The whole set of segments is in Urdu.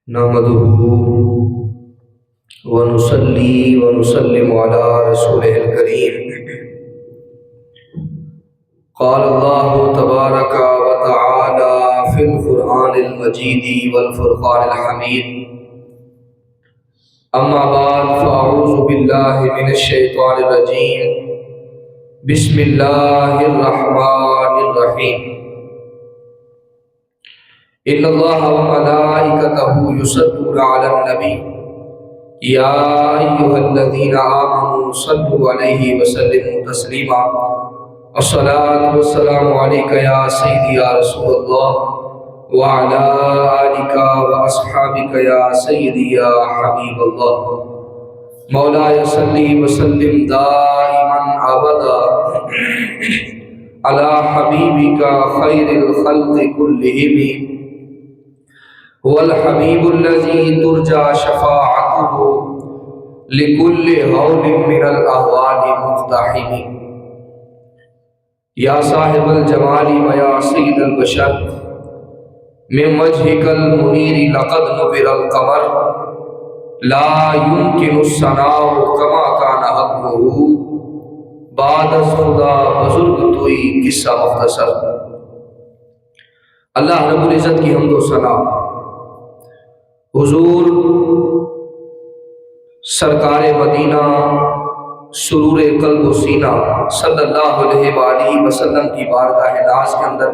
نحمده ونصلي ونسلم على رسوله الكريم. قال الله تبارك وتعالى في القرآن المجيد والفرقان الحميد. أما بعد فأعوذ بالله من الشيطان الرجيم. بسم الله الرحمن الرحيم. إن الله وملائكته يصلون على النبي يا أيها الذين آمنوا صلوا عليه وسلموا تسليما. الصلاة والسلام عليك يا سيدي يا رسول الله وعلى آلك وأصحابك يا سيدي يا حبيب الله. مولاي صل وسلم دائما أبدا على حبيبك خير الخلق كلهم. هو الحبيب الذي ترجى شفاعته لكل هول من الأهوال مقتحم. يا صاحب الجمال ويا سيد البشر من وجهك المنير لقد نبر القمر. لا يمكن الثناء كما كان حقه بعد از خدا بزرگ توئی قصہ مختصر. اللہ رب العزت کی حمد و ثنا حضور سرکار مدینہ سرور قلب و سینہ صلی اللہ علیہ وآلہ وسلم کی بارگاہ ناز کے اندر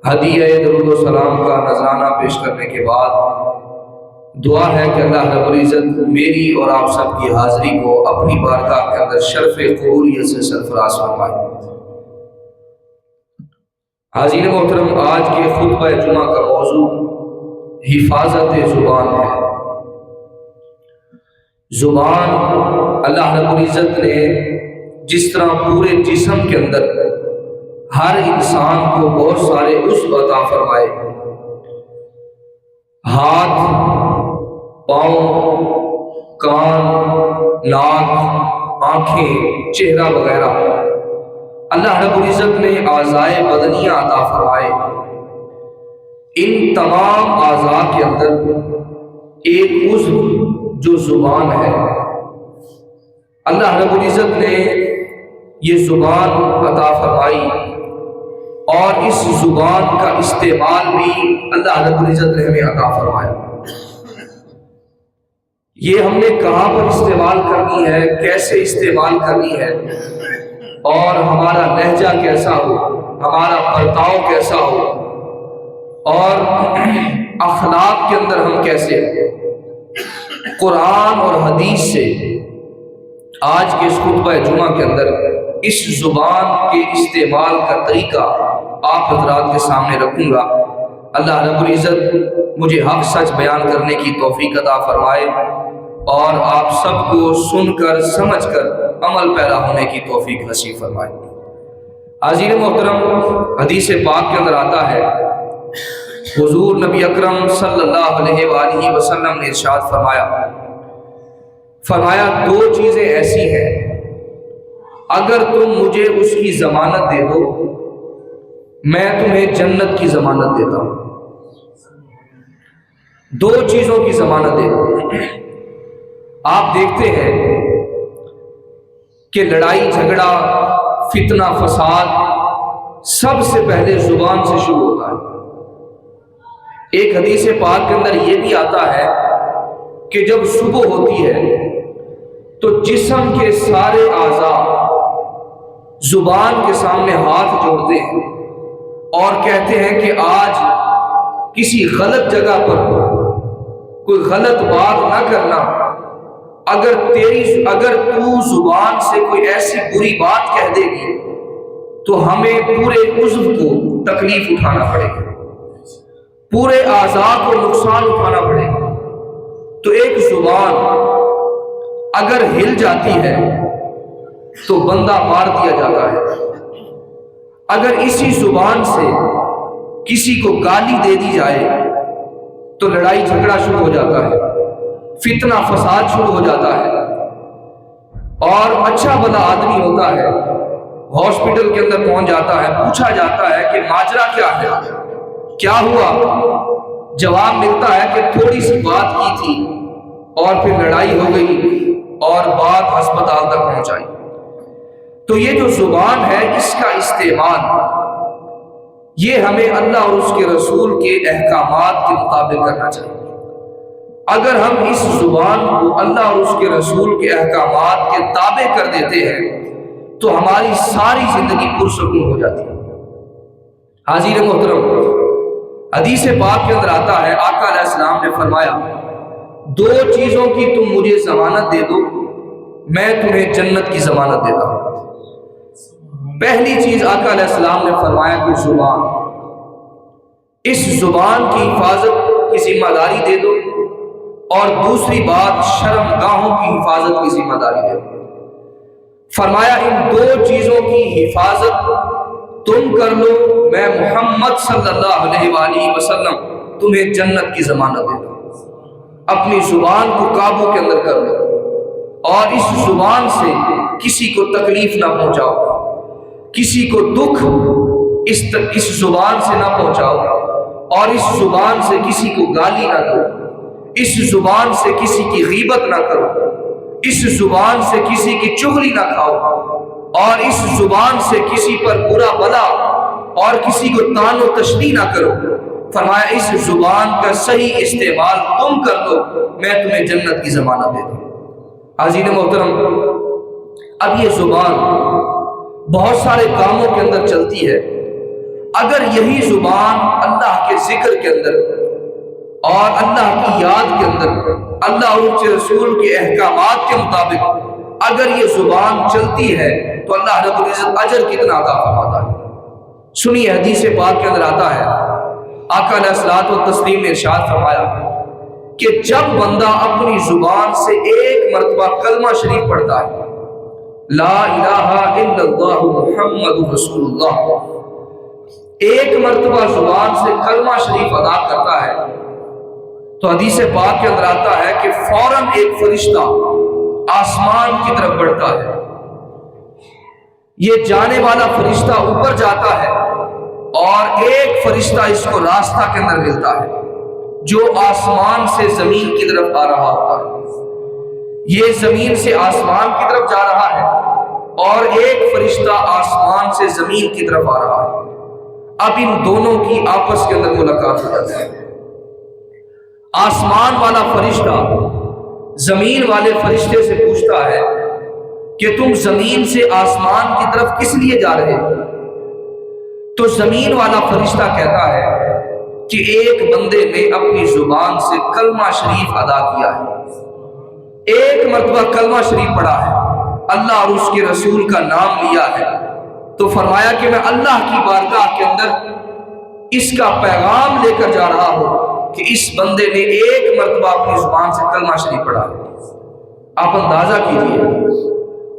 ہدیہ درود و سلام کا نذرانہ پیش کرنے کے بعد دعا ہے کہ اللہ رب العزت میری اور آپ سب کی حاضری کو اپنی بارگاہ کے اندر شرف قبولیت سے سرفراز فرمائے. حاضرین محترم، آج کے خطبہ جمعہ کا موضوع حفاظت زبان ہے. زبان اللہ رب العزت نے جس طرح پورے جسم کے اندر ہر انسان کو بہت سارے عضو عطا فرمائے، ہاتھ، پاؤں، کان، ناک، آنکھیں، چہرہ وغیرہ، اللہ رب العزت نے اعضائے بدنیہ عطا فرمائے. ان تمام اعضاء کے اندر ایک عضو جو زبان ہے، اللہ رب العزت نے یہ زبان عطا فرمائی اور اس زبان کا استعمال بھی اللہ رب العزت نے ہمیں عطا فرمایا. یہ ہم نے کہاں پر استعمال کرنی ہے، کیسے استعمال کرنی ہے، اور ہمارا لہجہ کیسا ہو، ہمارا برتاؤ کیسا ہو، اور اخلاق کے اندر ہم کیسے ہیں. قرآن اور حدیث سے آج کے اس خطبہ جمعہ کے اندر اس زبان کے استعمال کا طریقہ آپ حضرات کے سامنے رکھوں گا. اللہ رب العزت مجھے حق سچ بیان کرنے کی توفیق عطا فرمائے اور آپ سب کو سن کر سمجھ کر عمل پیرا ہونے کی توفیق نصیب فرمائے. حاضرین محترم، حدیث پاک کے اندر آتا ہے، حضور نبی اکرم صلی اللہ علیہ وآلہ وسلم نے ارشاد فرمایا دو چیزیں ایسی ہیں اگر تم مجھے اس کی ضمانت دے دو میں تمہیں جنت کی ضمانت دیتا ہوں. دو چیزوں کی ضمانت دے دو. آپ دیکھتے ہیں کہ لڑائی جھگڑا، فتنہ فساد سب سے پہلے زبان سے شروع ہوتا ہے. ایک حدیث پاک کے اندر یہ بھی آتا ہے کہ جب صبح ہوتی ہے تو جسم کے سارے اعضاء زبان کے سامنے ہاتھ جوڑتے ہیں اور کہتے ہیں کہ آج کسی غلط جگہ پر کوئی غلط بات نہ کرنا. اگر تو زبان سے کوئی ایسی بری بات کہہ دے گی تو ہمیں پورے عضو کو تکلیف اٹھانا پڑے گا، پورے اعضاء کو نقصان اٹھانا پڑے گا. تو ایک زبان اگر ہل جاتی ہے تو بندہ مار دیا جاتا ہے. اگر اسی زبان سے کسی کو گالی دے دی جائے تو لڑائی جھگڑا شروع ہو جاتا ہے، فتنہ فساد شروع ہو جاتا ہے. اور اچھا بھلا آدمی ہوتا ہے، ہاسپٹل کے اندر پہنچ جاتا ہے، پوچھا جاتا ہے کہ ماجرا کیا ہے، کیا ہوا، جواب ملتا ہے کہ تھوڑی سی بات کی تھی اور پھر لڑائی ہو گئی اور بات ہسپتال تک پہنچائی۔ تو یہ جو زبان ہے اس کا استعمال یہ ہمیں اللہ اور اس کے رسول کے احکامات کے مطابق کرنا چاہیے۔ اگر ہم اس زبان کو اللہ اور اس کے رسول کے احکامات کے تابع کر دیتے ہیں تو ہماری ساری زندگی پرسکون ہو جاتی ہے۔ حاضرین محترم، حدیث پاک کے اندر آتا ہے آقا علیہ السلام نے فرمایا 2 چیزوں کی تم مجھے ضمانت دے دو میں تمہیں جنت کی ضمانت دیتا ہوں۔ پہلی چیز آقا علیہ السلام نے فرمایا کہ زبان، اس زبان کی حفاظت کی ذمہ داری دے دو، اور دوسری بات شرمگاہوں کی حفاظت کی ذمہ داری دے دو۔ فرمایا ان 2 چیزوں کی حفاظت تم کر لو، میں محمد صلی اللہ علیہ وآلہ وسلم تمہیں جنت کی ضمانت دیتا ہوں۔ اپنی زبان کو قابو کے اندر کر لو اور اس زبان سے کسی کو تکلیف نہ پہنچاؤ، کسی کو دکھ اس زبان سے نہ پہنچاؤ، اور اس زبان سے کسی کو گالی نہ دو، اس زبان سے کسی کی غیبت نہ کرو، اس زبان سے کسی کی چغلی نہ کھاؤ، اور اس زبان سے کسی پر برا بلا اور کسی کو طعن و تشنیع نہ کرو۔ فرمایا اس زبان کا صحیح استعمال تم کر دو، میں تمہیں جنت کی ضمانت دیتا ہوں۔ حاضرین محترم، اب یہ زبان بہت سارے کاموں کے اندر چلتی ہے۔ اگر یہی زبان اللہ کے ذکر کے اندر اور اللہ کی یاد کے اندر، اللہ اور اس کے رسول کے احکامات کے مطابق اگر یہ زبان چلتی ہے تو اللہ رب العزت اجر کتنا عطا فرماتا ہے۔ سنیے حدیث پاک کے اندر آتا ہے آقا علیہ الصلوۃ والتسلیم نے ارشاد فرمایا کہ جب بندہ اپنی زبان سے ایک مرتبہ کلمہ شریف پڑھتا ہے، لا الہ الا اللہ محمد رسول اللہ، ایک مرتبہ زبان سے کلمہ شریف ادا کرتا ہے تو حدیث پاک کے اندر آتا ہے کہ فوراً ایک فرشتہ آسمان کی طرف بڑھتا ہے۔ یہ جانے والا فرشتہ اوپر جاتا ہے اور ایک فرشتہ اس کو راستہ کے اندر ملتا ہے جو آسمان سے زمین کی طرف آ رہا ہوتا ہے۔ یہ زمین سے آسمان کی طرف جا رہا ہے اور ایک فرشتہ آسمان سے زمین کی طرف آ رہا ہے۔ اب ان دونوں کی آپس کے اندر ملاقات ہو جاتی ہے۔ آسمان والا فرشتہ زمین والے فرشتے سے پوچھتا ہے کہ تم زمین سے آسمان کی طرف کس لیے جا رہے ہو؟ تو زمین والا فرشتہ کہتا ہے کہ ایک بندے نے اپنی زبان سے کلمہ شریف ادا کیا ہے، ایک مرتبہ کلمہ شریف پڑھا ہے، اللہ اور اس کے رسول کا نام لیا ہے، تو فرمایا کہ میں اللہ کی بارگاہ کے اندر اس کا پیغام لے کر جا رہا ہوں کہ اس بندے نے ایک مرتبہ اپنی زبان سے کلمہ شریف پڑھا۔ آپ اندازہ کیجئے،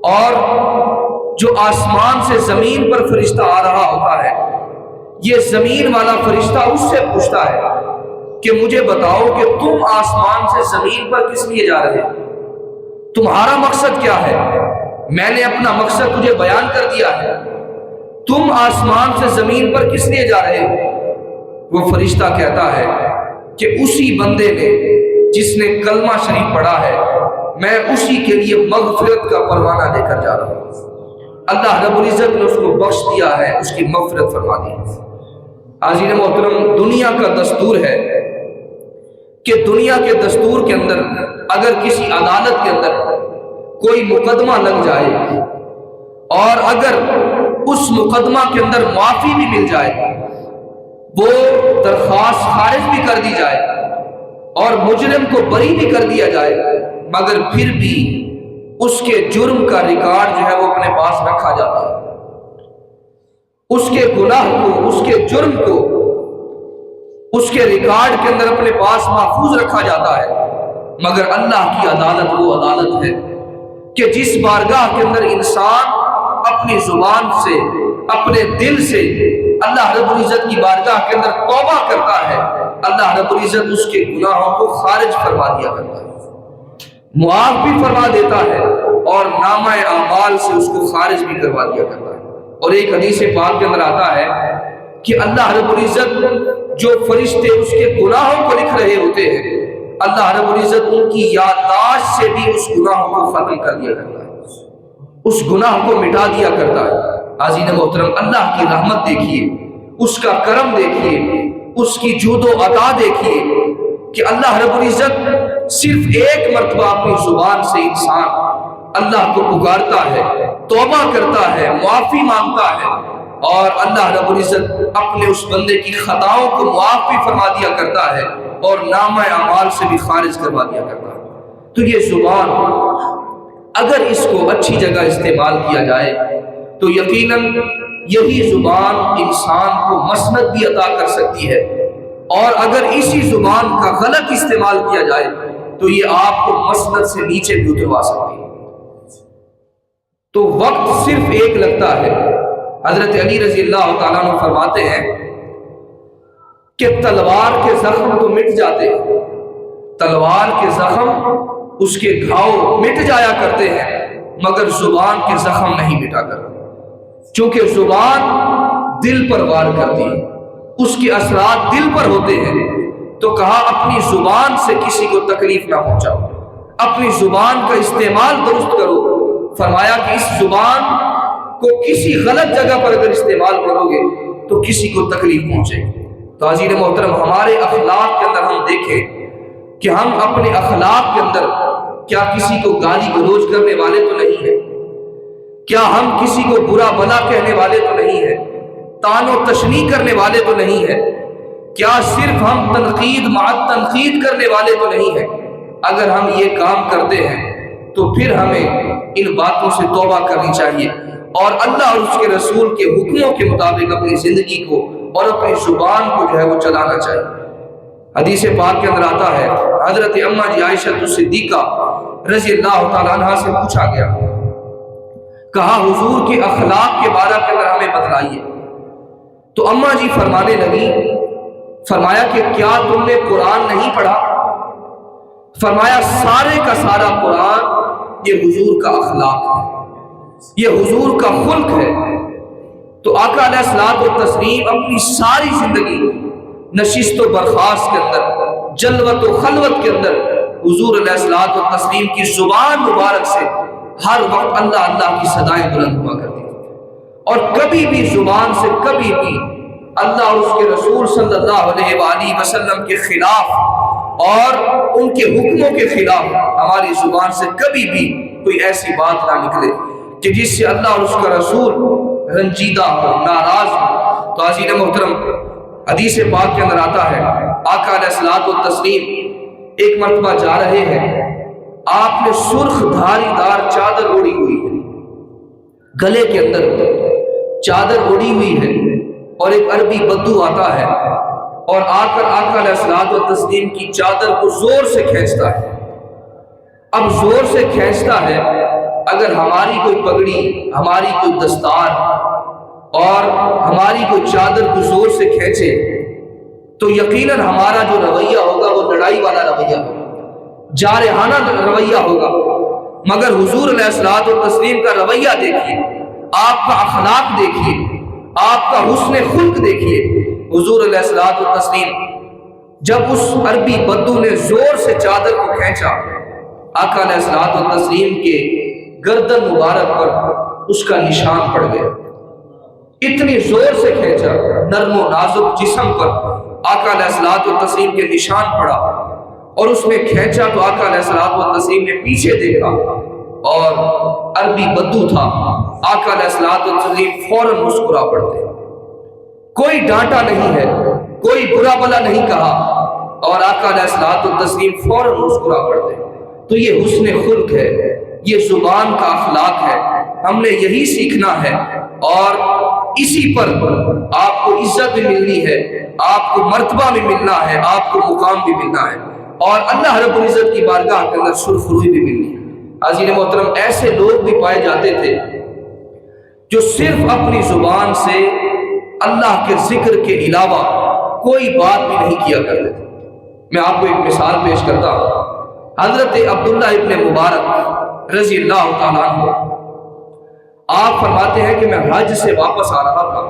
اور جو آسمان سے زمین پر فرشتہ آ رہا ہوتا ہے، یہ زمین والا فرشتہ اس سے پوچھتا ہے کہ مجھے بتاؤ کہ تم آسمان سے زمین پر کس لیے جا رہے ہو؟ تمہارا مقصد کیا ہے؟ میں نے اپنا مقصد تجھے بیان کر دیا ہے، تم آسمان سے زمین پر کس لیے جا رہے ہو؟ وہ فرشتہ کہتا ہے کہ اسی بندے نے جس نے کلمہ شریف پڑھا ہے، میں اسی کے لیے مغفرت کا پروانہ لے کر جا رہا ہوں۔ اللہ رب العزت نے اس کو بخش دیا ہے، اس کی مغفرت فرما دی۔ حاضرین محترم، دنیا کا دستور ہے کہ دنیا کے دستور کے اندر اگر کسی عدالت کے اندر کوئی مقدمہ لگ جائے اور اگر اس مقدمہ کے اندر معافی بھی مل جائے، وہ درخواست خارج بھی کر دی جائے اور مجرم کو بری بھی کر دیا جائے، مگر پھر بھی اس کے جرم کا ریکارڈ جو ہے وہ اپنے پاس رکھا جاتا ہے، اس کے گناہ کو، اس کے جرم کو اس کے ریکارڈ کے اندر اپنے پاس محفوظ رکھا جاتا ہے۔ مگر اللہ کی عدالت وہ عدالت ہے کہ جس بارگاہ کے اندر انسان اپنی زبان سے، اپنے دل سے اللہ رب العزت کی بارگاہ کے اندر توبہ کرتا ہے، اللہ رب العزت اس کے گناہوں کو خارج فرما دیا کرتا ہے، معاف بھی فرما دیتا ہے اور نامہ اعمال سے اس کو خارج بھی کروا دیا کرتا ہے۔ اور ایک حدیث پاک کے اندر آتا ہے کہ اللہ رب العزت جو فرشتے اس کے گناہوں کو لکھ رہے ہوتے ہیں، اللہ رب العزت ان کی یادداشت سے بھی اس گناہ کو ختم کر دیا کرتا ہے، اس گناہ کو مٹا دیا کرتا ہے۔ حاضرین محترم، اللہ کی رحمت دیکھیے، اس کا کرم دیکھیے، اس کی جود و عطا دیکھیے کہ اللہ رب العزت صرف ایک مرتبہ اپنی زبان سے انسان اللہ کو پکارتا ہے، توبہ کرتا ہے، معافی مانگتا ہے، اور اللہ رب العزت اپنے اس بندے کی خطاؤں کو معاف بھی فرما دیا کرتا ہے اور نامہ اعمال سے بھی خارج کروا دیا کرتا ہے۔ تو یہ زبان اگر اس کو اچھی جگہ استعمال کیا جائے تو یقیناً یہی زبان انسان کو مسند بھی عطا کر سکتی ہے، اور اگر اسی زبان کا غلط استعمال کیا جائے تو یہ آپ کو مسند سے نیچے بھی اتروا سکتی ہے۔ تو وقت صرف ایک لگتا ہے۔ حضرت علی رضی اللہ تعالیٰ عنہ فرماتے ہیں کہ تلوار کے زخم تو مٹ جاتے ہیں، تلوار کے زخم، اس کے گھاؤ مٹ جایا کرتے ہیں، مگر زبان کے زخم نہیں مٹا کرتے، چونکہ زبان دل پر وار کرتی ہے، اس کے اثرات دل پر ہوتے ہیں۔ تو کہا اپنی زبان سے کسی کو تکلیف نہ پہنچاؤ، اپنی زبان کا استعمال درست کرو۔ فرمایا کہ اس زبان کو کسی غلط جگہ پر اگر استعمال کرو گے تو کسی کو تکلیف پہنچے گی۔ تو حضرت محترم، ہمارے اخلاق کے اندر ہم دیکھیں کہ ہم اپنے اخلاق کے اندر کیا کسی کو گالی گلوچ کرنے والے تو نہیں ہیں؟ کیا ہم کسی کو برا بھلا کہنے والے تو نہیں ہیں؟ طعن و تشنیع کرنے والے تو نہیں ہیں؟ کیا صرف ہم تنقید مع تنقید کرنے والے تو نہیں ہیں؟ اگر ہم یہ کام کرتے ہیں تو پھر ہمیں ان باتوں سے توبہ کرنی چاہیے اور اللہ اور اس کے رسول کے حکموں کے مطابق اپنی زندگی کو اور اپنی زبان کو جو ہے وہ چلانا چاہیے۔ حدیث پاک کے اندر آتا ہے، حضرت اماں جی عائشہ صدیقہ رضی اللہ تعالیٰ عنہ سے پوچھا گیا، کہا حضور کے اخلاق کے بارے کے اندر ہمیں بتلائیے۔ تو اماں جی فرمانے لگی، فرمایا کہ کیا تم نے قرآن نہیں پڑھا؟ فرمایا سارے کا سارا قرآن یہ حضور کا اخلاق ہے، یہ حضور کا خلق ہے۔ تو آقا علیہ الصلوۃ والتسلیم اپنی ساری زندگی نشست و برخاست کے اندر، جلوت و خلوت کے اندر حضور علیہ الصلوۃ والتسلیم کی زبان مبارک سے ہر وقت اللہ اللہ کی صدائیں بلند ہوا کرتی تھی، اور کبھی بھی زبان سے کبھی بھی اللہ اور اس کے رسول صلی اللہ علیہ وآلہ وسلم کے خلاف اور ان کے حکموں کے خلاف ہماری زبان سے کبھی بھی کوئی ایسی بات نہ نکلے کہ جس سے اللہ اور اس کا رسول رنجیدہ ہو، ناراض ہو۔ تو عزیز محترم، حدیث پاک کے اندر آتا ہے، آقا علیہ الصلوۃ والتسلیم ایک مرتبہ جا رہے ہیں، آپ نے سرخ دھاری دار چادر اوڑھی ہوئی ہے، گلے کے اندر چادر اوڑھی ہوئی ہے، اور ایک عربی بدو آتا ہے اور آ کر آقا علیہ الصلوۃ والتسلیم کی چادر کو زور سے کھینچتا ہے۔ اب زور سے کھینچتا ہے، اگر ہماری کوئی پگڑی، ہماری کوئی دستار اور ہماری کوئی چادر کو زور سے کھینچے تو یقیناً ہمارا جو رویہ ہوگا وہ لڑائی والا رویہ ہوگا، جارحانہ رویہ ہوگا، مگر حضور علیہ الصلوۃ والتسلیم کا رویہ دیکھیے، آپ کا اخلاق دیکھیے، آپ کا حسن خلق دیکھیے۔ حضور علیہ الصلوۃ والتسلیم جب اس عربی بدو نے زور سے چادر کو کھینچا، آقا علیہ الصلوۃ والتسلیم کے گردن مبارک پر اس کا نشان پڑ گیا، اتنی زور سے کھینچا، نرم و نازک جسم پر آقا علیہ الصلوۃ والتسلیم کے نشان پڑا، اور اس میں کھینچا تو آقا علیہ الصلوۃ والتسلیم نے پیچھے دیکھا اور عربی بدو تھا۔ آقا علیہ الصلوۃ والتسلیم فوراً مسکرا پڑتے، کوئی ڈانٹا نہیں ہے، کوئی برا بلا نہیں کہا، اور آقا علیہ الصلوۃ والتسلیم فوراً مسکرا پڑتے۔ تو یہ حسن خلق ہے، یہ زبان کا اخلاق ہے، ہم نے یہی سیکھنا ہے، اور اسی پر آپ کو عزت بھی ملنی ہے، آپ کو مرتبہ بھی ملنا ہے، آپ کو مقام بھی ملنا ہے، اور اللہ رب العزت کی بارگاہ کے اندر سرخروئی بھی ملنی ہے۔ عزیز محترم، ایسے لوگ بھی پائے جاتے تھے جو صرف اپنی زبان سے اللہ کے ذکر کے علاوہ کوئی بات بھی نہیں کیا کرتے تھے۔ میں آپ کو ایک مثال پیش کرتا ہوں۔ حضرت عبداللہ ابن مبارک رضی اللہ تعالیٰ عنہ، آپ فرماتے ہیں کہ میں حج سے واپس آ رہا تھا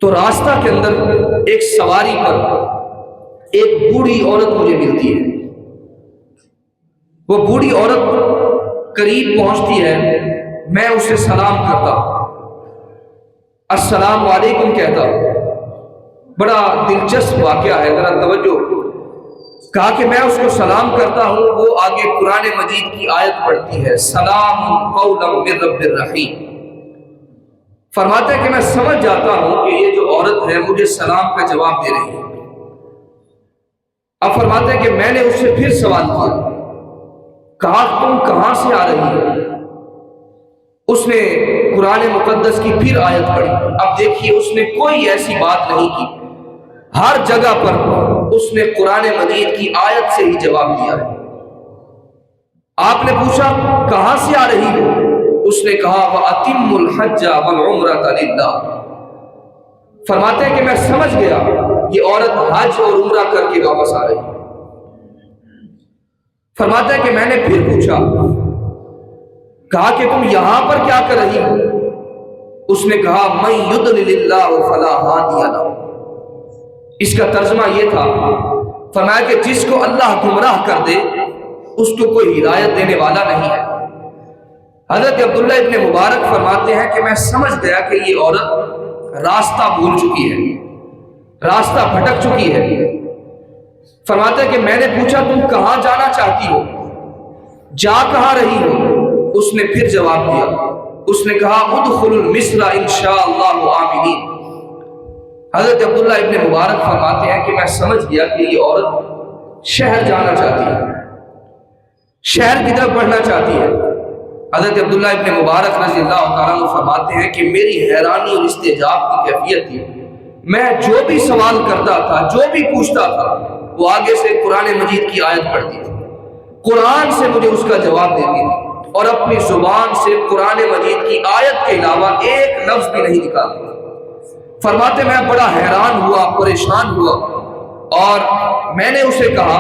تو راستہ کے اندر ایک سواری پر ایک بوڑھی عورت مجھے ملتی ہے. وہ بوڑھی عورت قریب پہنچتی ہے، میں اسے سلام کرتا ہوں، السلام علیکم کہتا ہوں. بڑا دلچسپ واقعہ ہے، ذرا توجہ. کہا کہ میں اس کو سلام کرتا ہوں، وہ آگے قرآن مجید کی آیت پڑھتی ہے، سلام قولا من رب الرحیم. فرماتے ہیں کہ میں سمجھ جاتا ہوں کہ یہ جو عورت ہے مجھے سلام کا جواب دے رہی ہے. اب فرماتے ہیں کہ میں نے اس سے پھر سوال کیا، کہا تم کہاں سے آ رہی ہو؟ اس نے قرآن مقدس کی پھر آیت پڑھی. اب دیکھیے اس نے کوئی ایسی بات نہیں کی، ہر جگہ پر اس نے قرآن مجید کی آیت سے ہی جواب دیا ہے. آپ نے پوچھا کہاں سے آ رہی ہو؟ اس نے کہا وَأَتِمُّ الْحَجَّ وَالْعُمْرَةَ لِلَّهِ. فرماتے ہیں کہ میں سمجھ گیا یہ عورت حج اور عمرہ کر کے واپس آ رہی ہے. فرماتے ہیں کہ میں نے پھر پوچھا، کہا کہ تم یہاں پر کیا کر رہی ہو؟ اس نے کہا مَن يُضْلِلِ اللَّهُ فَلَا هَادِيَ لَهُ. اس کا ترجمہ یہ تھا، فرمایا کہ جس کو اللہ گمراہ کر دے اس کو کوئی ہدایت دینے والا نہیں ہے. حضرت عبداللہ ابن مبارک فرماتے ہیں کہ میں سمجھ گیا کہ یہ عورت راستہ بھول چکی ہے، راستہ بھٹک چکی ہے. فرماتے ہیں کہ میں نے پوچھا تم کہاں جانا چاہتی ہو، جا کہاں رہی ہو؟ اس نے پھر جواب دیا، اس نے کہا ادخلوا مصر انشاءاللہ آمنین. حضرت عبداللہ ابن مبارک فرماتے ہیں کہ میں سمجھ گیا کہ یہ عورت شہر جانا چاہتی ہے، شہر کی طرف بڑھنا چاہتی ہے. حضرت عبداللہ ابن مبارک رضی اللہ تعالیٰ عنہ فرماتے ہیں کہ میری حیرانی اور استعجاب کی کیفیت تھی، میں جو بھی سوال کرتا تھا، جو بھی پوچھتا تھا، وہ آگے سے قرآن مجید کی آیت پڑھتی تھی، قرآن سے مجھے اس کا جواب دیتی تھی، اور اپنی زبان سے قرآن مجید کی آیت کے علاوہ ایک لفظ بھی نہیں نکالتی. فرماتے میں بڑا حیران ہوا، پریشان ہوا، اور میں نے اسے کہا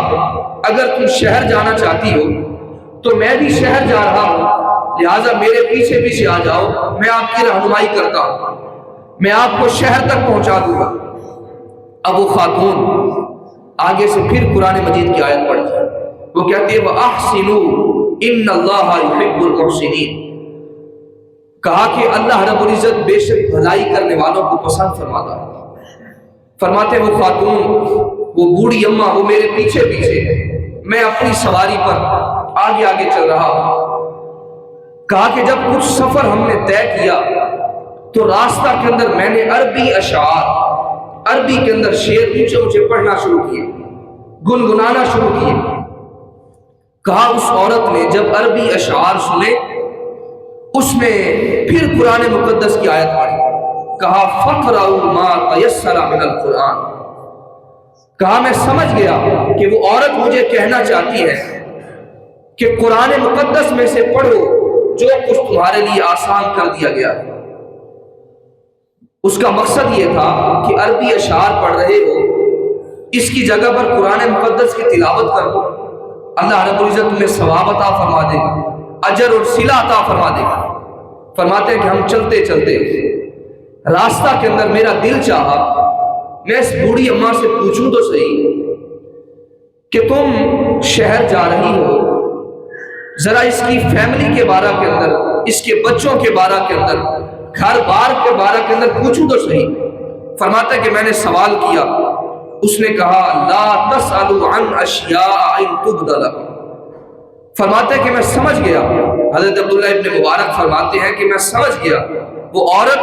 اگر تم شہر جانا چاہتی ہو تو میں بھی شہر جا رہا ہوں، لہٰذا میرے پیچھے پیچھے آ جاؤ، میں آپ کی رہنمائی کرتا ہوں، میں آپ کو شہر تک پہنچا دوں گا. اب وہ خاتون آگے سے پھر قرآن مجید کی آیت پڑھتی ہے، وہ کہتی ہے وَأَحْسِنُوا إِنَّ اللَّهَ يُحِبُّ الْمُحْسِنِينَ. کہا کہ اللہ رب العزت بے شک بھلائی کرنے والوں کو پسند فرماتا ہے. فرماتے وہ خاتون، وہ بوڑھی اماں، وہ میرے پیچھے پیچھے، میں اپنی سواری پر آگے آگے چل رہا ہوں. کہا کہ جب کچھ سفر ہم نے طے کیا تو راستہ کے اندر میں نے عربی اشعار، عربی کے اندر شعر اونچے اونچے پڑھنا شروع کیے، گنگنانا شروع کیے. کہا اس عورت نے جب عربی اشعار سنے اس نے پھر قرآن مقدس کی آیت پڑھی. کہا فَقْرَؤْا مَا تَيَسَّرَ مِنَ الْقُرْآنِ. کہا میں سمجھ گیا کہ وہ عورت مجھے کہنا چاہتی ہے کہ قرآن مقدس میں سے پڑھو جو کچھ تمہارے لیے آسان کر دیا گیا ہے. اس کا مقصد یہ تھا کہ عربی اشعار پڑھ رہے ہو، اس کی جگہ پر قرآن مقدس کی تلاوت کر دو، اللہ رب العزت تمہیں ثواب عطا فرما دے گا، اجر اور صلہ عطا فرما دے گا. فرماتے ہیں کہ ہم چلتے چلتے راستہ کے اندر میرا دل چاہا میں اس بوڑھی اماں سے پوچھوں تو صحیح کہ تم شہر جا رہی ہو، ذرا اس کی فیملی کے بارے کے اندر، اس کے بچوں کے بارے کے اندر، گھر بار کے بارے کے اندر پوچھوں تو صحیح. فرماتا ہے کہ میں نے سوال کیا، اس نے کہا لا تسألوا عن اشیاء ان تبد لکم. فرماتے ہیں کہ میں سمجھ گیا، حضرت عبداللہ ابن مبارک فرماتے ہیں کہ میں سمجھ گیا وہ عورت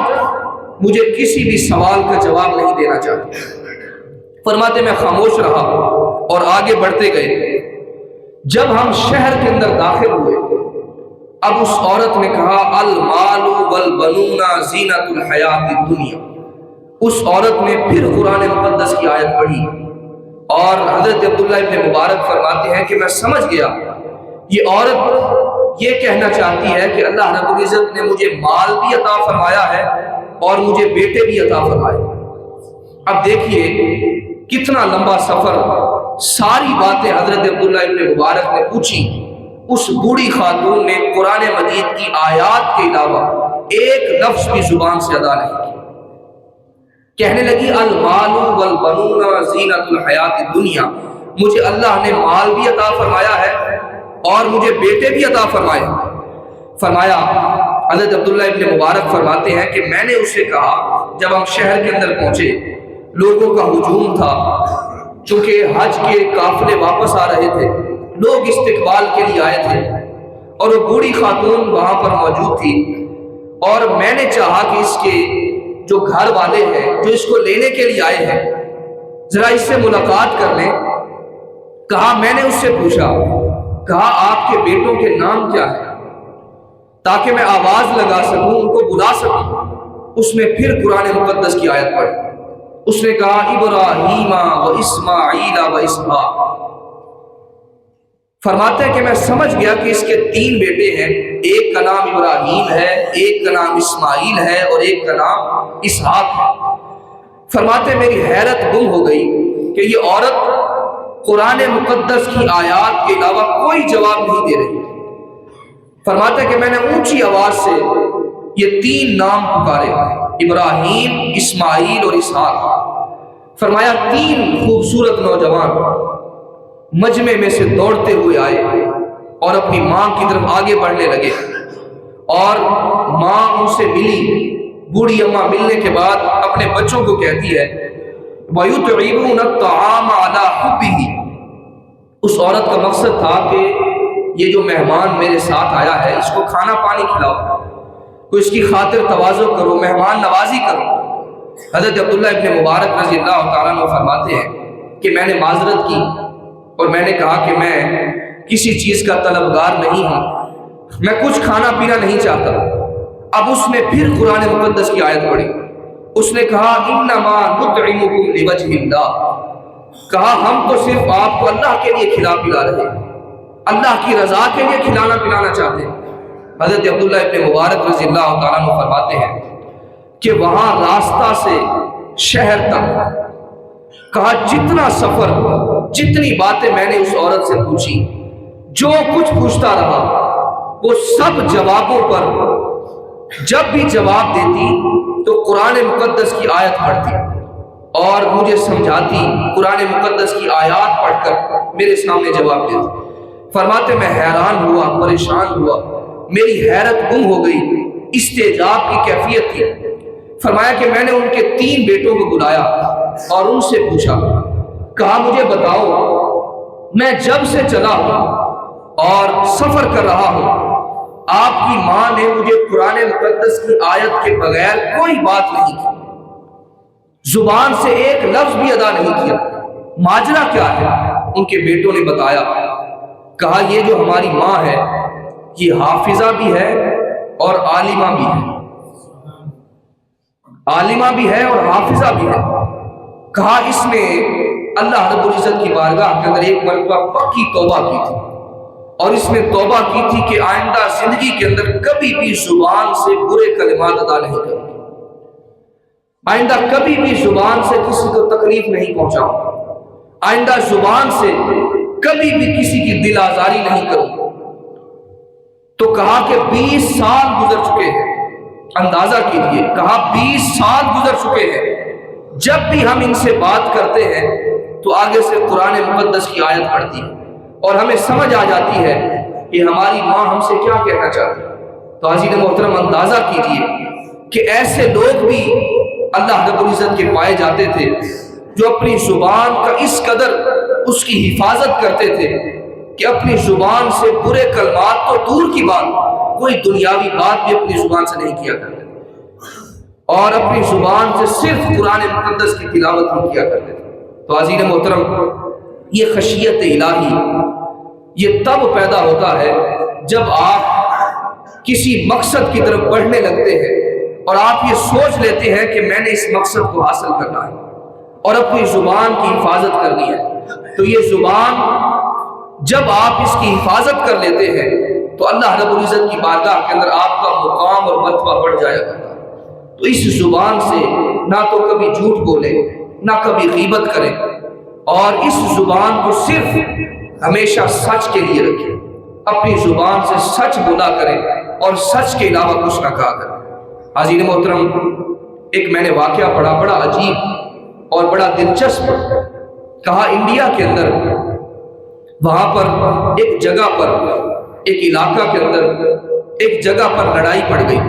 مجھے کسی بھی سوال کا جواب نہیں دینا چاہتی. فرماتے میں خاموش رہا اور آگے بڑھتے گئے. جب ہم شہر کے اندر داخل ہوئے اب اس عورت نے کہا المال والبنون زینت الحیات الدنیا. اس عورت نے پھر قرآن مقدس کی آیت پڑھی اور حضرت عبداللہ ابن مبارک فرماتے ہیں کہ میں سمجھ گیا یہ عورت یہ کہنا چاہتی ہے کہ اللہ رب العزت نے مجھے مال بھی عطا فرمایا ہے اور مجھے بیٹے بھی عطا فرمائے. اب دیکھیے کتنا لمبا سفر، ساری باتیں حضرت عبداللہ ابن مبارک نے پوچھی، اس بوڑھی خاتون نے قرآن مجید کی آیات کے علاوہ ایک لفظ بھی زبان سے ادا نہیں کی. کہنے لگی المال والبنون زینت الحیات الدنیا، مجھے اللہ نے مال بھی عطا فرمایا ہے اور مجھے بیٹے بھی عطا فرمائے۔ فرمایا حضرت عبداللہ ابن مبارک فرماتے ہیں کہ میں نے اسے کہا، جب ہم شہر کے اندر پہنچے لوگوں کا ہجوم تھا، چونکہ حج کے قافلے واپس آ رہے تھے، لوگ استقبال کے لیے آئے تھے اور وہ بوڑھی خاتون وہاں پر موجود تھی، اور میں نے چاہا کہ اس کے جو گھر والے ہیں جو اس کو لینے کے لیے آئے ہیں ذرا اس سے ملاقات کر لیں۔ کہا میں نے اس سے پوچھا، کہا آپ کے بیٹوں کے نام کیا ہے تاکہ میں آواز لگا سکوں، ان کو بلا سکوں۔ اس نے پھر قرآن مقدس کی آیت پڑھی، اس نے کہا ابراہیم و اسماعیل و اسحاق۔ فرماتا ہے کہ میں سمجھ گیا کہ اس کے 3 بیٹے ہیں، ایک کا نام ابراہیم ہے، ایک کا نام اسماعیل ہے اور ایک کا نام اسحاق ہے۔ فرماتے میری حیرت گم ہو گئی کہ یہ عورت قرآن مقدس کی آیات کے علاوہ کوئی جواب نہیں دے رہی۔ فرماتا ہے کہ میں نے اونچی آواز سے یہ 3 نام پکارے، ابراہیم، اسماعیل اور اسحاق۔ فرمایا 3 خوبصورت نوجوان مجمع میں سے دوڑتے ہوئے آئے اور اپنی ماں کی طرف آگے بڑھنے لگے، اور ماں ان سے ملی۔ بوڑھی اماں ملنے کے بعد اپنے بچوں کو کہتی ہے وَيُطْعِمُونَ الطَّعَامَ عَلَىٰ حُبِّهِ۔ اس عورت کا مقصد تھا کہ یہ جو مہمان میرے ساتھ آیا ہے اس کو کھانا پانی کھلاؤ، تو اس کی خاطر تواضع کرو، مہمان نوازی کرو۔ حضرت عبداللہ ابن مبارک رضی اللہ تعالیٰ عنہ فرماتے ہیں کہ میں نے معذرت کی اور میں نے کہا کہ میں کسی چیز کا طلبگار نہیں ہوں، میں کچھ کھانا پینا نہیں چاہتا۔ اب اس نے پھر قرآن مقدس کی آیت پڑھی، اس نے کہا انما نطعمکم لوجہ اللہ، کہا ہم تو صرف آپ کو اللہ کے لیے کھلا پلا رہے ہیں، اللہ کی رضا کے لیے کھلانا پلانا چاہتے ہیں۔ حضرت عبداللہ ابن مبارک رضی اللہ تعالیٰ عنہ فرماتے ہیں کہ وہاں راستہ سے شہر تک، کہا جتنا سفر، جتنی باتیں میں نے اس عورت سے پوچھی، جو کچھ پوچھتا رہا، وہ سب جوابوں پر جب بھی جواب دیتی تو قرآن مقدس کی آیت پڑھتی اور مجھے سمجھاتی، قرآن مقدس کی آیات پڑھ کر میرے سامنے جواب دیتی۔ فرماتے میں حیران ہوا، پریشان ہوا، میری حیرت گم ہو گئی، استعجاب کی کیفیت تھی۔ فرمایا کہ میں نے ان کے 3 بیٹوں کو بلایا اور ان سے پوچھا، کہا مجھے بتاؤ میں جب سے چلا ہوں اور سفر کر رہا ہوں، آپ کی ماں نے مجھے قرآن مقدس کی آیت کے بغیر کوئی بات نہیں کی، زبان سے ایک لفظ بھی ادا نہیں کیا، ماجرا کیا ہے؟ ان کے بیٹوں نے بتایا، کہا یہ جو ہماری ماں ہے یہ حافظہ بھی ہے اور عالمہ بھی ہے، عالمہ بھی ہے اور حافظہ بھی ہے۔ کہا اس نے اللہ رب العزت کی بارگاہ کے اندر ایک مرتبہ پکی توبہ کی تھی، اور اس نے توبہ کی تھی کہ آئندہ زندگی کے اندر کبھی بھی زبان سے برے کلمات ادا نہیں کروں، آئندہ کبھی بھی زبان سے کسی کو تکلیف نہیں پہنچاؤں، آئندہ زبان سے کبھی بھی کسی کی دل آزاری نہیں کروں۔ تو کہا کہ 20 سال گزر چکے ہیں، اندازہ کیجیے، کہا 20 سال گزر چکے ہیں، جب بھی ہم ان سے بات کرتے ہیں تو آگے سے قرآن مقدس کی آیت پڑھتی ہے اور ہمیں سمجھ آ جاتی ہے کہ ہماری ماں ہم سے کیا کہنا چاہتی ہے۔ تو حضرت محترم اندازہ کیجیے کہ ایسے لوگ بھی اللہ رب العزت کے پائے جاتے تھے جو اپنی زبان کا اس قدر اس کی حفاظت کرتے تھے کہ اپنی زبان سے برے کلمات تو دور کی بات، کوئی دنیاوی بات بھی اپنی زبان سے نہیں کیا کرتے تھے، اور اپنی زبان سے صرف قرآن مقدس کی تلاوت ہی کیا کرتے تھے۔ تو عزیز محترم، یہ خشیت الہی یہ تب پیدا ہوتا ہے جب آپ کسی مقصد کی طرف بڑھنے لگتے ہیں اور آپ یہ سوچ لیتے ہیں کہ میں نے اس مقصد کو حاصل کرنا ہے اور اپنی زبان کی حفاظت کرنی ہے۔ تو یہ زبان جب آپ اس کی حفاظت کر لیتے ہیں تو اللہ رب العزت کی بارگاہ کے اندر آپ کا مقام اور مرتبہ بڑھ جایا کرتا ہے۔ تو اس زبان سے نہ تو کبھی جھوٹ بولے، نہ کبھی غیبت کریں، اور اس زبان کو صرف ہمیشہ سچ کے لیے رکھیں، اپنی زبان سے سچ بولا کریں اور سچ کے علاوہ کچھ نہ کہا کریں۔ حاضرین محترم، ایک میں نے واقعہ پڑھا بڑا عجیب اور بڑا دلچسپ. کہا انڈیا کے اندر وہاں پر ایک جگہ پر ایک علاقہ کے اندر ایک جگہ پر لڑائی پڑ گئی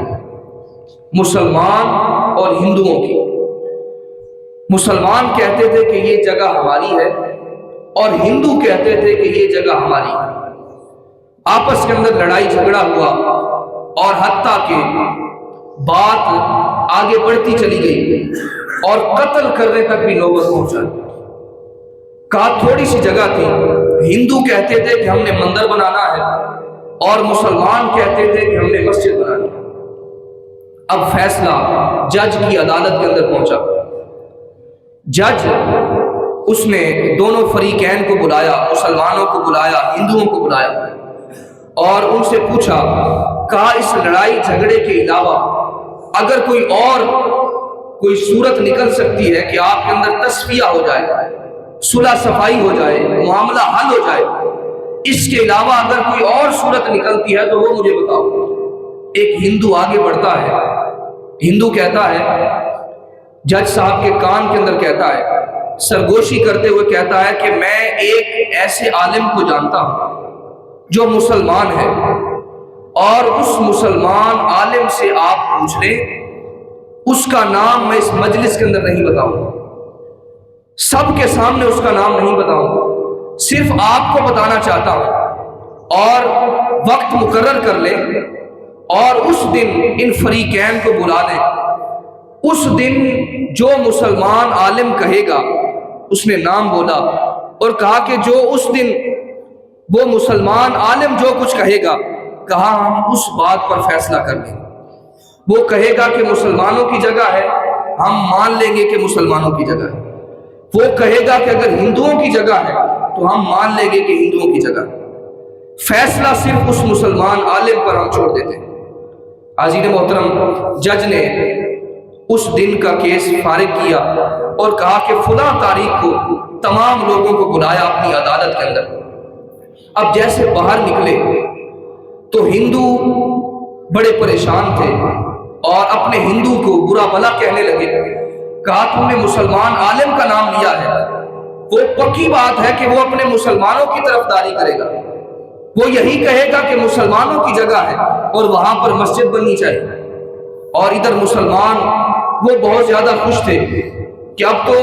مسلمان اور ہندوؤں کی. مسلمان کہتے تھے کہ یہ جگہ ہماری ہے اور ہندو کہتے تھے کہ یہ جگہ ہماری ہے. آپس کے اندر لڑائی جھگڑا ہوا اور حتیٰ کہ بات آگے بڑھتی چلی گئی اور قتل کرنے تک بھی نوبت پہنچا. کہا تھوڑی سی جگہ تھی، ہندو کہتے تھے کہ ہم نے مندر بنانا ہے اور مسلمان کہتے تھے کہ ہم نے مسجد بنانی ہے. اب فیصلہ جج کی عدالت کے اندر پہنچا. جج اس نے دونوں فریقین کو بلایا، مسلمانوں کو بلایا، ہندوؤں کو بلایا اور ان سے پوچھا. کہا اس لڑائی جھگڑے کے علاوہ اگر کوئی صورت نکل سکتی ہے کہ آپ کے اندر تصفیہ ہو جائے، صلح صفائی ہو جائے، معاملہ حل ہو جائے، اس کے علاوہ اگر کوئی اور صورت نکلتی ہے تو وہ مجھے بتاؤ. ایک ہندو آگے بڑھتا ہے. ہندو کہتا ہے، جج صاحب کے کان کے اندر کہتا ہے، سرگوشی کرتے ہوئے کہتا ہے کہ میں ایک ایسے عالم کو جانتا ہوں جو مسلمان ہے اور اس مسلمان عالم سے آپ پوچھ لیں، اس کا نام میں اس مجلس کے اندر نہیں بتاؤں، سب کے سامنے اس کا نام نہیں بتاؤں، صرف آپ کو بتانا چاہتا ہوں اور وقت مقرر کر لیں اور اس دن ان فریقین کو بلا لیں. اس دن جو مسلمان عالم کہے گا، اس نے نام بولا اور کہا کہ جو اس دن وہ مسلمان عالم جو کچھ کہے گا، کہا ہم اس بات پر فیصلہ کر لیں. وہ کہے گا کہ مسلمانوں کی جگہ ہے، ہم مان لیں گے کہ مسلمانوں کی جگہ ہے. وہ کہے گا کہ اگر ہندوؤں کی جگہ ہے تو ہم مان لیں گے کہ ہندوؤں کی جگہ ہے. فیصلہ صرف اس مسلمان عالم پر ہم چھوڑ دیتے ہیں. حاضرین محترم، جج نے اس دن کا کیس فارغ کیا اور کہا کہ فلاں تاریخ کو تمام لوگوں کو بلایا اپنی عدالت کے اندر. اب جیسے باہر نکلے تو ہندو بڑے پریشان تھے اور اپنے ہندو کو برا بھلا کہنے لگے. کہا تم نے مسلمان عالم کا نام لیا ہے، وہ پکی بات ہے کہ وہ اپنے مسلمانوں کی طرفداری کرے گا، وہ یہی کہے گا کہ مسلمانوں کی جگہ ہے اور وہاں پر مسجد بننی چاہیے. اور ادھر مسلمان وہ بہت زیادہ خوش تھے کہ اب تو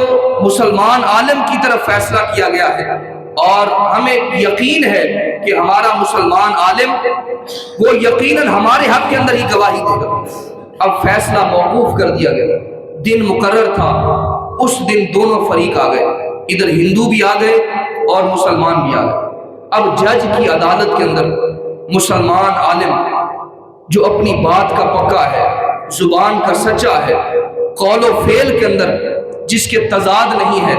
مسلمان عالم کی طرف فیصلہ کیا گیا ہے اور ہمیں یقین ہے کہ ہمارا مسلمان عالم وہ یقیناً ہمارے حق کے اندر ہی گواہی دے گا. اب فیصلہ موقوف کر دیا گیا. دن مقرر تھا، اس دن دونوں فریق آ گئے، ادھر ہندو بھی آ گئے اور مسلمان بھی آ گئے. اب جج کی عدالت کے اندر مسلمان عالم جو اپنی بات کا پکا ہے، زبان کا سچا ہے، قول و فعل کے اندر جس کے تضاد نہیں ہے،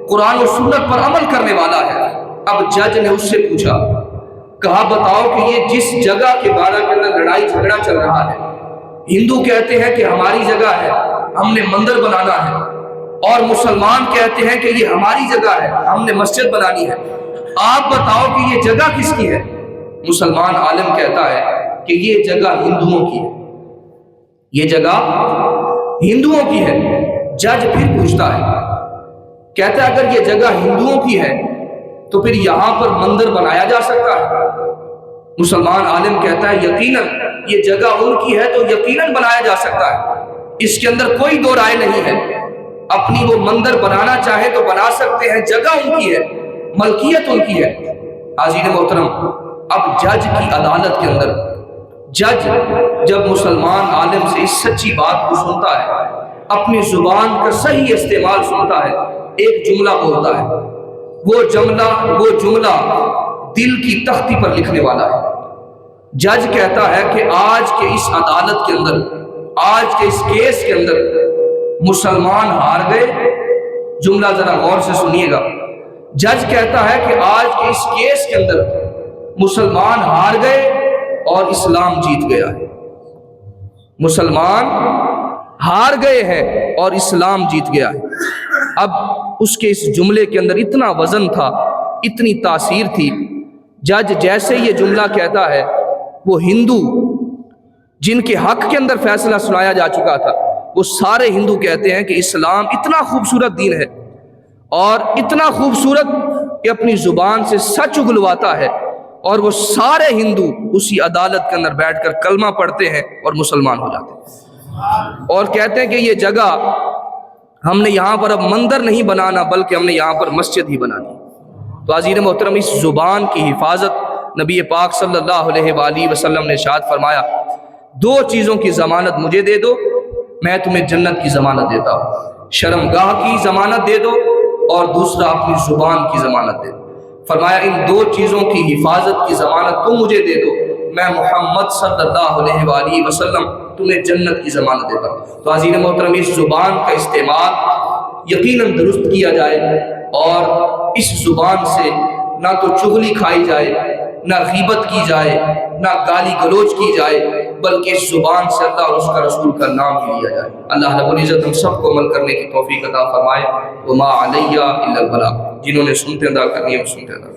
قرآن و سنت پر عمل کرنے والا ہے. اب جج نے اس سے پوچھا، کہا بتاؤ کہ یہ جس جگہ کے بارے کے اندر لڑائی جھگڑا چل رہا ہے، ہندو کہتے ہیں کہ ہماری جگہ ہے، ہم نے مندر بنانا ہے، اور مسلمان کہتے ہیں کہ یہ ہماری جگہ ہے، ہم نے مسجد بنانی ہے، آپ بتاؤ کہ یہ جگہ کس کی ہے؟ مسلمان عالم کہتا ہے کہ یہ جگہ ہندوؤں کی ہے، یہ جگہ ہندوؤں کی ہے. جج پھر پوچھتا ہے، کہتا ہے اگر یہ جگہ ہندوؤں کی ہے تو پھر یہاں پر مندر بنایا جا سکتا ہے؟ مسلمان عالم کہتا ہے یقیناً یہ جگہ ان کی ہے تو یقیناً بنایا جا سکتا ہے، اس کے اندر کوئی دو رائے نہیں ہے. اپنی وہ مندر بنانا چاہے تو بنا سکتے ہیں، جگہ ان کی ہے، ملکیت ان کی ہے. حاضرین محترم، اب جج کی عدالت کے اندر جج جب مسلمان عالم سے اس سچی بات کو سنتا ہے، اپنی زبان کا صحیح استعمال سنتا ہے، ایک جملہ بولتا ہے، وہ جملہ دل کی تختی پر لکھنے والا ہے. جج کہتا ہے کہ آج کے اس عدالت کے اندر، آج کے اس کیس کے اندر مسلمان ہار گئے. جملہ ذرا غور سے سنیے گا. جج کہتا ہے کہ آج کے اس کیس کے اندر مسلمان ہار گئے اور اسلام جیت گیا ہے. مسلمان ہار گئے ہیں اور اسلام جیت گیا ہے. اب اس کے اس جملے کے اندر اتنا وزن تھا، اتنی تاثیر تھی. جج جیسے یہ جملہ کہتا ہے، وہ ہندو جن کے حق کے اندر فیصلہ سنایا جا چکا تھا، وہ سارے ہندو کہتے ہیں کہ اسلام اتنا خوبصورت دین ہے اور اتنا خوبصورت کہ اپنی زبان سے سچ اگلواتا ہے، اور وہ سارے ہندو اسی عدالت کے اندر بیٹھ کر کلمہ پڑھتے ہیں اور مسلمان ہو جاتے ہیں، اور کہتے ہیں کہ یہ جگہ ہم نے یہاں پر اب مندر نہیں بنانا بلکہ ہم نے یہاں پر مسجد ہی بنانی۔ تو عزیز محترم، اس زبان کی حفاظت نبی پاک صلی اللہ علیہ وآلہ وسلم نے ارشاد فرمایا، دو چیزوں کی ضمانت مجھے دے دو، میں تمہیں جنت کی ضمانت دیتا ہوں، شرمگاہ کی ضمانت دے دو اور دوسرا اپنی زبان کی ضمانت دے دو۔ فرمایا ان دو چیزوں کی حفاظت کی ضمانت تم مجھے دے دو، میں محمد صلی اللہ علیہ وآلہ وسلم تمہیں جنت کی ضمانت دیتا ہوں۔ تو عزیز محترم، اس زبان کا استعمال یقیناً درست کیا جائے، اور اس زبان سے نہ تو چغلی کھائی جائے، نہ غیبت کی جائے، نہ گالی گلوچ کی جائے، بلکہ اس زبان سے اللہ اور اس کا رسول کا نام ہی لیا جائے۔ اللہ رب العزت ہم سب کو عمل کرنے کی توفیق عطا فرمائے۔ وما علیہ الا البلاغ، جنہوں نے سنتے ادا کرنی ہے وہ سنتے ادا